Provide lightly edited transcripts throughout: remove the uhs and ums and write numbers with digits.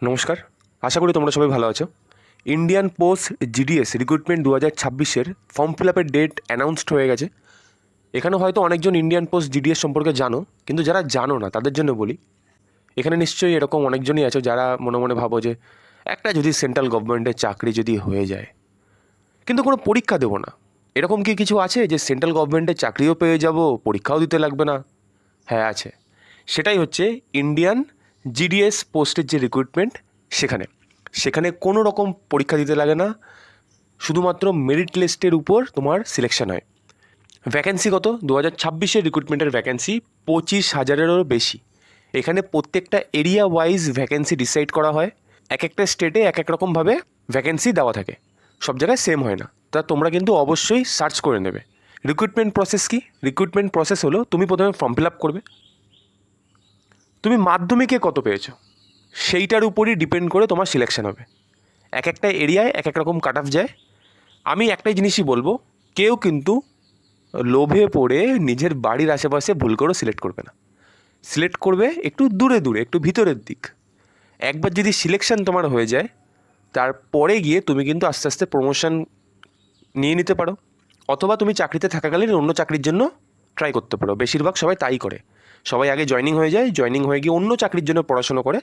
নমস্কার, আশা করি তোমরা সবাই ভালো আছো। ইন্ডিয়ান পোস্ট জিডিএস রিক্রুটমেন্ট 2026-এর ফর্ম ফিল আপের ডেট অ্যানাউন্সড হয়ে গেছে। এখানে হয়তো অনেকজন ইন্ডিয়ান পোস্ট জিডিএস সম্পর্কে জানো, কিন্তু যারা জানো না তাদের জন্য বলি, এখানে নিশ্চয়ই এরকম অনেকজনই আছো যারা মনে মনে ভাবো যে একটা যদি সেন্ট্রাল গভর্নমেন্টের চাকরি যদি হয়ে যায়, কিন্তু কোনো পরীক্ষা দেবো না, এরকম কি কিছু আছে যে সেন্ট্রাল গভর্নমেন্টের চাকরিও পেয়ে যাব, পরীক্ষাও দিতে লাগবে না? হ্যাঁ আছে, সেটাই হচ্ছে ইন্ডিয়ান জিডিএস পোস্টের যে রিক্রুটমেন্ট, সেখানে কোনো রকম পরীক্ষা দিতে লাগে না, শুধুমাত্র মেরিট লিস্টের উপর তোমার সিলেকশন হয়। ভ্যাকেন্সি কত? 2026-এর রিক্রুটমেন্টের ভ্যাকেন্সি 25,000-এরও বেশি। এখানে প্রত্যেকটা এরিয়া ওয়াইজ ভ্যাকেন্সি ডিসাইড করা হয়, এক একটা স্টেটে এক এক রকমভাবে ভ্যাকেন্সি দেওয়া থাকে, সব জায়গায় সেম হয় না। তা তোমরা কিন্তু অবশ্যই সার্চ করে নেবে। রিক্রুটমেন্ট প্রসেস কি? রিক্রুটমেন্ট প্রসেস হলো, তুমি প্রথমে ফর্ম ফিল আপ করবে। তুমি মাধ্যমিকে কত পেয়েছো সেইটার উপরই ডিপেন্ড করে তোমার সিলেকশন হবে। এক একটা এরিয়ায় এক এক রকম কাট অফ যায়। আমি একটাই জিনিসই বলবো, কেউ কিন্তু লোভে পড়ে নিজের বাড়ির আশেপাশে ভুল করে সিলেক্ট করবে না। সিলেক্ট করবে একটু দূরে দূরে, একটু ভিতরের দিক। একবার যদি সিলেকশন তোমার হয়ে যায়, তারপরে গিয়ে তুমি কিন্তু আস্তে আস্তে প্রমোশন নিয়ে নিতে পারো, অথবা তুমি চাকরিতে থাকাকালীন অন্য চাকরির জন্য ট্রাই করতে পারো। বেশিরভাগ সবাই তাই করে, সবাই আগে জয়েনিং হয়ে যায়, জয়েনিং হয়ে গিয়ে অন্য চাকরির জন্য পড়াশোনা করে,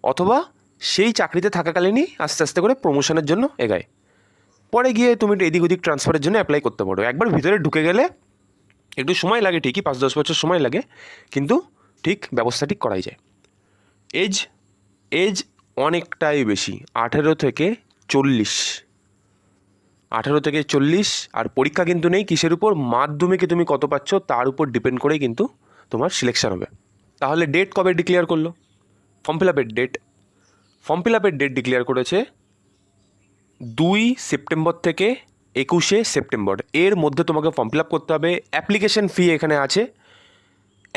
অথবা সেই চাকরিতে থাকাকালীনই আস্তে আস্তে করে প্রমোশনের জন্য এগায়। পরে গিয়ে তুমি এদিক ওদিক ট্রান্সফারের জন্য অ্যাপ্লাই করতে পারো। একবার ভিতরে ঢুকে গেলে একটু সময় লাগে ঠিকই, 5-10 বছর সময় লাগে, কিন্তু ঠিক ব্যবস্থা ঠিক করাই যায়। এজ এজ অনেকটাই বেশি, 18 থেকে 40। 18 থেকে 40। আর পরীক্ষা কিন্তু নেই, কিসের উপর? মাধ্যমিকে তুমি কত পাচ্ছ তার উপর ডিপেন্ড করেই কিন্তু তোমার সিলেকশন হবে। তাহলে ডেট কবে ডিক্লেয়ার করলো? ফর্ম ফিল আপের ডেট ডিক্লেয়ার করেছে 2 সেপ্টেম্বর থেকে 21শে সেপ্টেম্বর। এর মধ্যে তোমাকে ফর্ম ফিল আপ করতে হবে। অ্যাপ্লিকেশন ফি এখানে আছে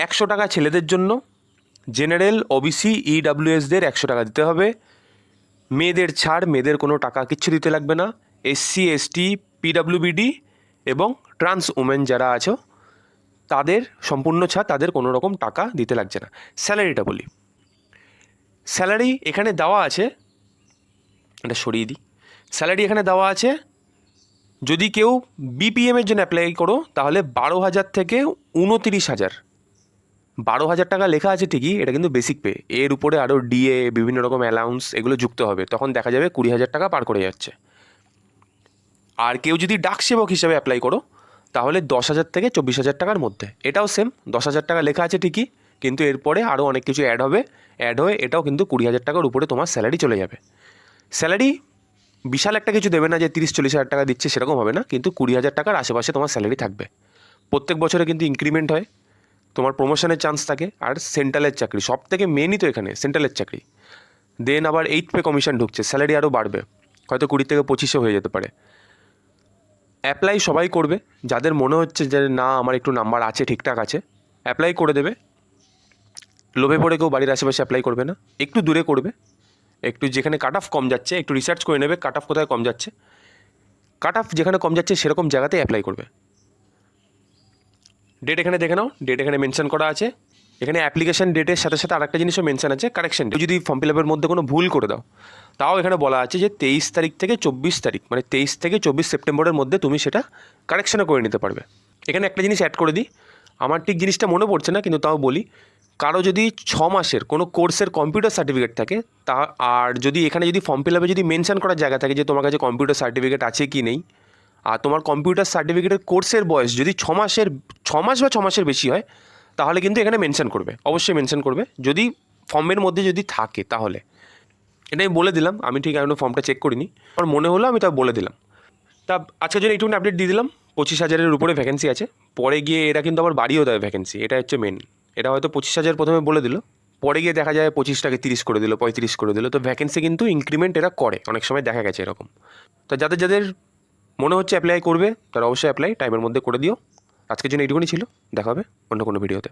100 টাকা ছেলেদের জন্য, জেনারেল, ওবিসি, ইডাব্লিউএসদের 100 টাকা দিতে হবে। মেয়েদের ছাড়, মেয়েদের কোনো টাকা কিচ্ছু দিতে লাগবে না। এসসি, এসটি, পিডাব্লিউবিডি এবং ট্রান্স উমেন যারা আছো তাদের সম্পূর্ণ ছাড়, তাদের কোনো রকম টাকা দিতে লাগছে না। স্যালারিটা বলি, স্যালারি এখানে দেওয়া আছে, এটা সরিয়ে দিই। স্যালারি এখানে দেওয়া আছে, যদি কেউ বিপিএমের জন্য অ্যাপ্লাই করো তাহলে 12,000 থেকে 29,000। 12,000 টাকা লেখা আছে ঠিকই, এটা কিন্তু বেসিক পে। এর উপরে আরও ডিএ, বিভিন্ন রকম অ্যালাউন্স এগুলো যুক্ত হবে, তখন দেখা যাবে 20,000 টাকা পার করে যাচ্ছে। আর কেউ যদি ডাক সেবক হিসেবে অ্যাপ্লাই করো তাহলে 10,000 থেকে 24,000 টাকার মধ্যে। এটাও সেম, 10,000 টাকা লেখা আছে ঠিকই, কিন্তু এরপরে আরও অনেক কিছু অ্যাড হয়ে এটাও কিন্তু 20,000 টাকার উপরে তোমার স্যালারি চলে যাবে। স্যালারি বিশাল একটা কিছু দেবে না যে 30-40,000 টাকা দিচ্ছে, সেরকম হবে না, কিন্তু 20,000 টাকার আশেপাশে তোমার স্যালারি থাকবে। প্রত্যেক বছরে কিন্তু ইনক্রিমেন্ট হয়, তোমার প্রমোশনের চান্স থাকে। আর সেন্ট্রালের চাকরি সব থেকে মেনই তো এখানে, সেন্ট্রালের চাকরি। দেন আবার 8th পে কমিশন ঢুকছে, স্যালারি আরও বাড়বে, হয়তো 20 থেকে 25 হয়ে যেতে পারে। অ্যাপ্লাই সবাই করবে, যাদের মনে হচ্ছে যে না আমার একটু নাম্বার আছে, ঠিকঠাক আছে, অ্যাপ্লাই করে দেবে। লোভে পড়ে কেউ বাড়ির আশেপাশে অ্যাপ্লাই করবে না, একটু দূরে করবে, একটু যেখানে কাট অফ কম যাচ্ছে একটু রিসার্চ করে নেবে কাট অফ কোথায় কম যাচ্ছে। কাট অফ যেখানে কম যাচ্ছে সেরকম জায়গাতেই অ্যাপ্লাই করবে। ডেট এখানে দেখে নাও, ডেট এখানে মেনশন করা আছে। এখানে অ্যাপ্লিকেশন ডেটের সাথে সাথে আরেকটা জিনিসও মেনশন আছে, কারেকশন ডেট। যদি ফর্ম ফিল আপের মধ্যে কোনো ভুল করে দাও, তাও এখানে বলা আছে যে 23 তারিখ থেকে 24 তারিখ, মানে 23 থেকে 24 সেপ্টেম্বরের মধ্যে তুমি সেটা কারেকশনও করে নিতে পারবে। এখানে একটা জিনিস অ্যাড করে দিই, আমার ঠিক জিনিসটা মনে পড়ছে না, কিন্তু তাও বলি। কারো যদি 6 মাসের কোনো কোর্সের কম্পিউটার সার্টিফিকেট থাকে, তা আর যদি এখানে যদি ফর্ম ফিল আপে যদি মেনশন করার জায়গা থাকে যে তোমার কাছে কম্পিউটার সার্টিফিকেট আছে কি নেই, আর তোমার কম্পিউটার সার্টিফিকেটের কোর্সের বয়স যদি 6 মাস বা 6 মাসের বেশি হয়, তাহলে কিন্তু এখানে মেনশন করবে, অবশ্যই মেনশন করবে, যদি ফর্মের মধ্যে যদি থাকে তাহলে। এটা আমি বলে দিলাম, আমি ঠিক এখনো ফর্মটা চেক করিনি, আমার মনে হলো আমি তা বলে দিলাম। তা আজকের জন্য এইটুকুন আপডেট দিয়ে দিলাম। 25,000-এর উপরে ভ্যাকেন্সি আছে, পরে গিয়ে এরা কিন্তু আবার বাড়িয়েও দেয় ভ্যাকেন্সি, এটা হচ্ছে মেন। এটা হয়তো 25,000 প্রথমে বলে দিল, পরে গিয়ে দেখা যায় 25টাকে 30 করে দিল, 35 করে দিল। তো ভ্যাকেন্সি কিন্তু ইনক্রিমেন্ট এরা করে, অনেক সময় দেখা গেছে এরকম। তো যাদের যাদের মনে হচ্ছে অ্যাপ্লাই করবে তারা অবশ্যই অ্যাপ্লাই টাইমের মধ্যে করে দিও। আজকের জন্য এইটুকুনি ছিল, দেখা হবে অন্য কোনো ভিডিওতে।